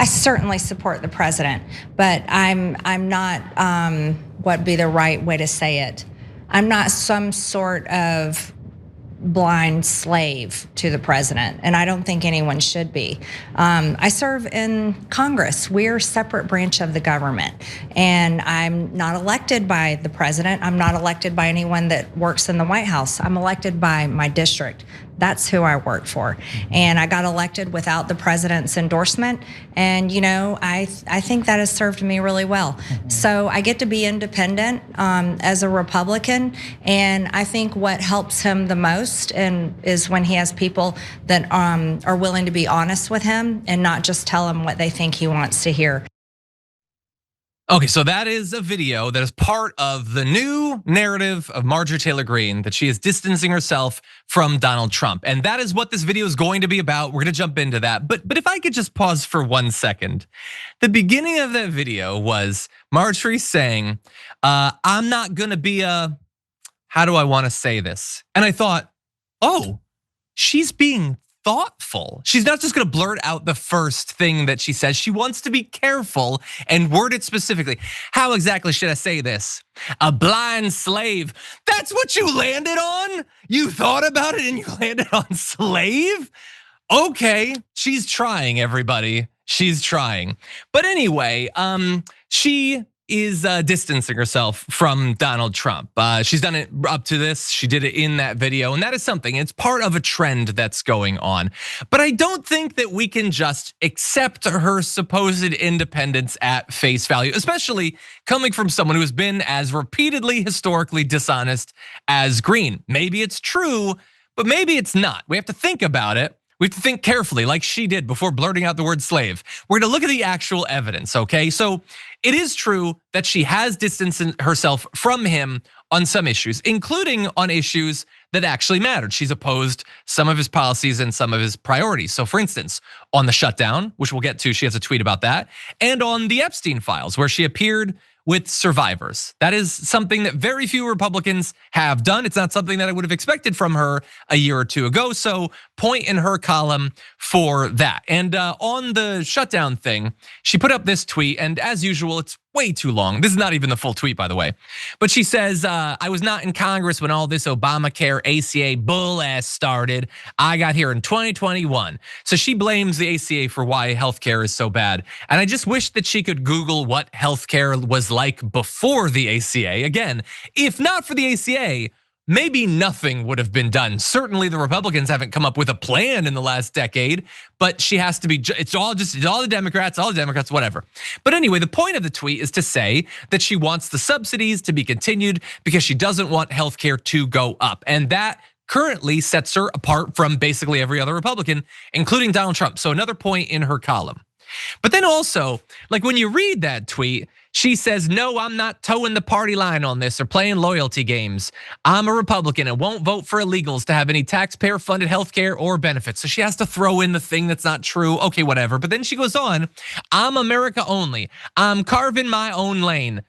I certainly support the president, but I'm not, what would be the right way to say it? I'm not some sort of blind slave to the president, and I don't think anyone should be. I serve in Congress. We're a separate branch of the government, and I'm not elected by the president. I'm not elected by anyone that works in the White House. I'm elected by my district. That's who I work for. And I got elected without the president's endorsement. And I think that has served me really well. So I get to be independent as a Republican. And I think what helps him the most is when he has people that are willing to be honest with him and not just tell him what they think he wants to hear. Okay, so that is a video that is part of the new narrative of Marjorie Taylor Greene, that she is distancing herself from Donald Trump. And that is what this video is going to be about. We're gonna jump into that. But if I could just pause for 1 second. The beginning of that video was Marjorie saying, I'm not gonna be how do I wanna say this? And I thought, oh, she's being thoughtful. She's not just gonna blurt out the first thing that she says. She wants to be careful and word it specifically. How exactly should I say this? A blind slave. That's what you landed on? You thought about it and you landed on slave? Okay, she's trying, everybody. She's trying. But anyway, she is distancing herself from Donald Trump. She's done it up to this. She did it in that video, and that is something. It's part of a trend that's going on. But I don't think that we can just accept her supposed independence at face value, especially coming from someone who has been as repeatedly historically dishonest as Greene. Maybe it's true, but maybe it's not. We have to think about it. We have to think carefully, like she did before blurting out the word slave. We're gonna look at the actual evidence, okay? So it is true that she has distanced herself from him on some issues, including on issues that actually mattered. She's opposed some of his policies and some of his priorities. So for instance, on the shutdown, which we'll get to, she has a tweet about that, and on the Epstein files, where she appeared with survivors. That is something that very few Republicans have done. It's not something that I would have expected from her a year or two ago. So point in her column for that. And on the shutdown thing, she put up this tweet, and as usual, it's way too long. This is not even the full tweet, by the way. But she says, I was not in Congress when all this Obamacare ACA bull ass started. I got here in 2021. So she blames the ACA for why healthcare is so bad. And I just wish that she could Google what healthcare was like before the ACA. Again, if not for the ACA, maybe nothing would have been done. Certainly the Republicans haven't come up with a plan in the last decade, but she has to be, it's all the Democrats, whatever. But anyway, the point of the tweet is to say that she wants the subsidies to be continued because she doesn't want healthcare to go up. And that currently sets her apart from basically every other Republican, including Donald Trump. So another point in her column. But then also, like when you read that tweet, she says, no, I'm not towing the party line on this or playing loyalty games. I'm a Republican and won't vote for illegals to have any taxpayer funded healthcare or benefits. So she has to throw in the thing that's not true. Okay, whatever. But then she goes on, I'm America only. I'm carving my own lane.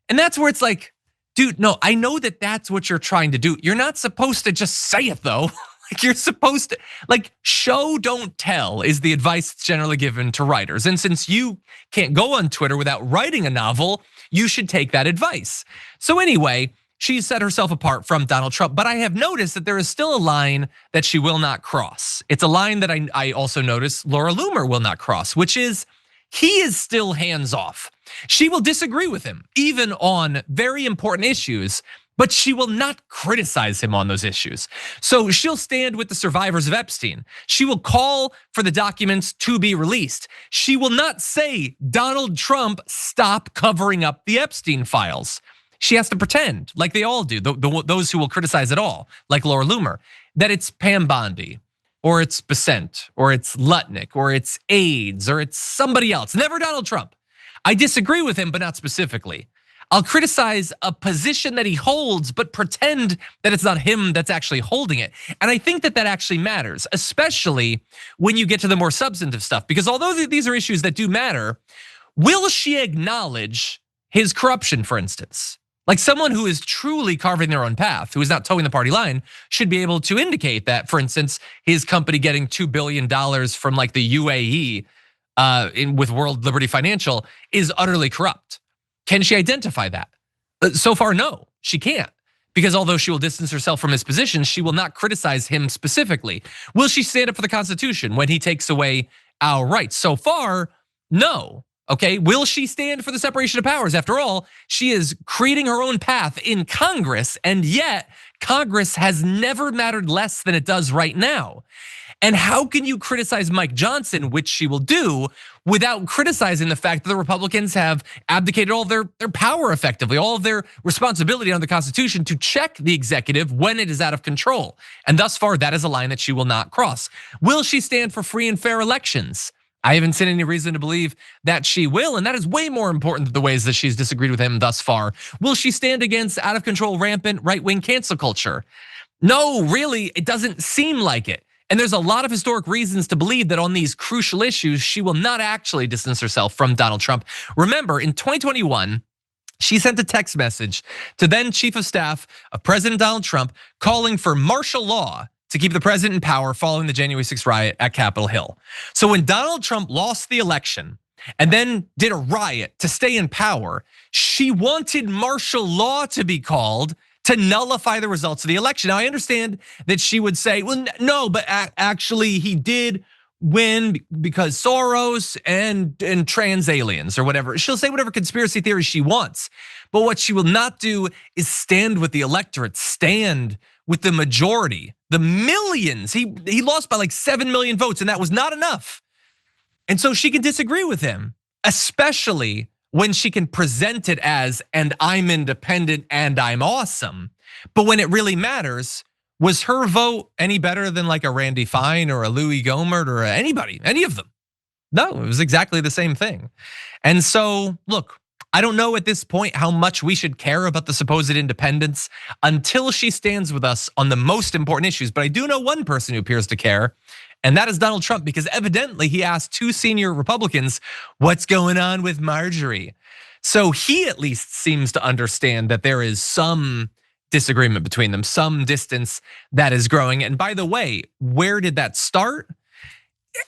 And that's where it's like, dude, no, I know that that's what you're trying to do. You're not supposed to just say it though. Like you're supposed to, like show don't tell is the advice that's generally given to writers. And since you can't go on Twitter without writing a novel, you should take that advice. So anyway, she set herself apart from Donald Trump, but I have noticed that there is still a line that she will not cross. It's a line that I also noticed Laura Loomer will not cross, which is he is still hands off. She will disagree with him, even on very important issues, but she will not criticize him on those issues. So she'll stand with the survivors of Epstein. She will call for the documents to be released. She will not say, Donald Trump, stop covering up the Epstein files. She has to pretend, like they all do, those who will criticize it all, like Laura Loomer, that it's Pam Bondi, or it's Besant, or it's Lutnick, or it's AIDS, or it's somebody else, never Donald Trump. I disagree with him, but not specifically. I'll criticize a position that he holds, but pretend that it's not him that's actually holding it. And I think that that actually matters, especially when you get to the more substantive stuff. Because although these are issues that do matter, will she acknowledge his corruption, for instance? Like someone who is truly carving their own path, who is not towing the party line, should be able to indicate that, for instance, his company getting $2 billion from like the UAE with World Liberty Financial is utterly corrupt. Can she identify that? So far, no, she can't. Because although she will distance herself from his position, she will not criticize him specifically. Will she stand up for the Constitution when he takes away our rights? So far, no. Okay, will she stand for the separation of powers? After all, she is creating her own path in Congress, and yet Congress has never mattered less than it does right now. And how can you criticize Mike Johnson, which she will do, without criticizing the fact that the Republicans have abdicated all their power effectively, all of their responsibility under the Constitution to check the executive when it is out of control? And thus far, that is a line that she will not cross. Will she stand for free and fair elections? I haven't seen any reason to believe that she will, and that is way more important than the ways that she's disagreed with him thus far. Will she stand against out of control, rampant right-wing cancel culture? No, really, it doesn't seem like it. And there's a lot of historic reasons to believe that on these crucial issues, she will not actually distance herself from Donald Trump. Remember, in 2021, she sent a text message to then Chief of Staff of President Donald Trump calling for martial law to keep the president in power following the January 6th riot at Capitol Hill. So when Donald Trump lost the election and then did a riot to stay in power, she wanted martial law to be called to nullify the results of the election. Now, I understand that she would say, well, no, but actually he did win because Soros and trans aliens or whatever. She'll say whatever conspiracy theory she wants. But what she will not do is stand with the electorate, stand with the majority, the millions. He lost by like 7 million votes, and that was not enough. And so she can disagree with him, especially when she can present it as, and I'm independent and I'm awesome. But when it really matters, was her vote any better than like a Randy Fine or a Louis Gohmert or anybody, any of them? No, it was exactly the same thing. And so, look, I don't know at this point how much we should care about the supposed independence until she stands with us on the most important issues. But I do know one person who appears to care, and that is Donald Trump, because evidently he asked 2 senior Republicans, what's going on with Marjorie? So he at least seems to understand that there is some disagreement between them, some distance that is growing. And by the way, where did that start?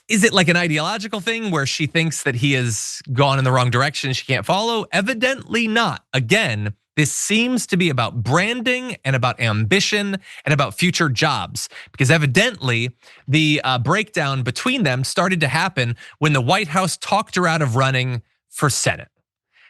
Is it like an ideological thing where she thinks that he has gone in the wrong direction, she can't follow? Evidently not. Again, this seems to be about branding and about ambition and about future jobs, because evidently the breakdown between them started to happen when the White House talked her out of running for Senate.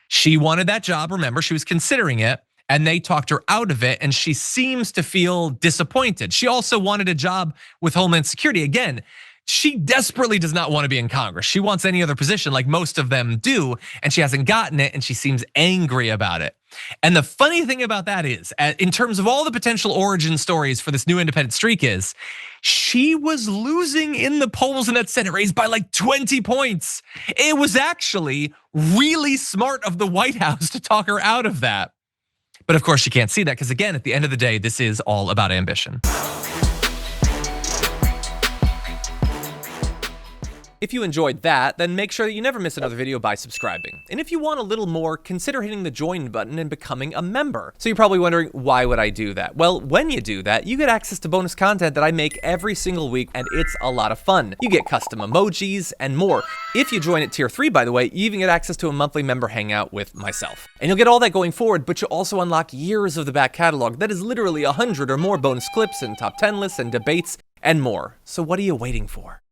She wanted that job, remember, she was considering it, and they talked her out of it, and she seems to feel disappointed. She also wanted a job with Homeland Security. Again, she desperately does not want to be in Congress. She wants any other position like most of them do, and she hasn't gotten it, and she seems angry about it. And the funny thing about that is, in terms of all the potential origin stories for this new independent streak, is she was losing in the polls in that Senate race by like 20 points. It was actually really smart of the White House to talk her out of that. But of course, she can't see that because, again, at the end of the day, this is all about ambition. If you enjoyed that, then make sure that you never miss another video by subscribing. And if you want a little more, consider hitting the join button and becoming a member. So you're probably wondering, why would I do that? Well, when you do that, you get access to bonus content that I make every single week, and it's a lot of fun. You get custom emojis and more. If you join at tier 3, by the way, you even get access to a monthly member hangout with myself. And you'll get all that going forward, but you'll also unlock years of the back catalog that is literally 100 or more bonus clips and top 10 lists and debates and more. So what are you waiting for?